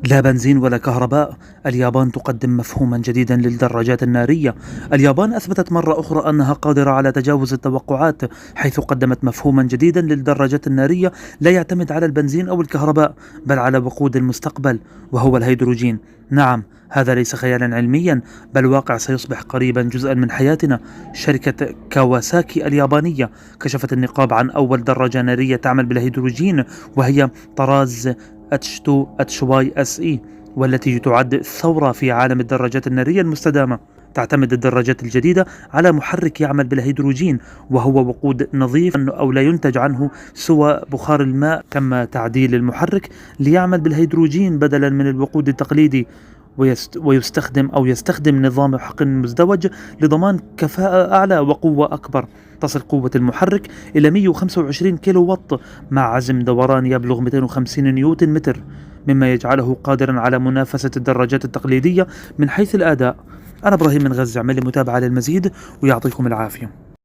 لا بنزين ولا كهرباء. اليابان تقدم مفهوما جديدا للدراجات النارية. اليابان أثبتت مرة أخرى أنها قادرة على تجاوز التوقعات، حيث قدمت مفهوما جديدا للدراجات النارية لا يعتمد على البنزين أو الكهرباء، بل على وقود المستقبل، وهو الهيدروجين. نعم، هذا ليس خيالا علميا، بل واقع سيصبح قريبا جزءا من حياتنا. شركة كawasaki اليابانية كشفت النقاب عن أول دراجة نارية تعمل بالهيدروجين، وهي طراز H2 HY SE، والتي تعد ثورة في عالم الدراجات النارية المستدامة. تعتمد الدراجات الجديدة على محرك يعمل بالهيدروجين، وهو وقود نظيف أو لا ينتج عنه سوى بخار الماء. تم تعديل المحرك ليعمل بالهيدروجين بدلا من الوقود التقليدي، يستخدم نظام حقن مزدوج لضمان كفاءة أعلى وقوة أكبر. تصل قوة المحرك إلى 125 كيلو وات، مع عزم دوران يبلغ 250 نيوتن متر، مما يجعله قادرا على منافسة الدراجات التقليدية من حيث الأداء. أنا إبراهيم من غزة، اعمل لي متابعة للمزيد، ويعطيكم العافية.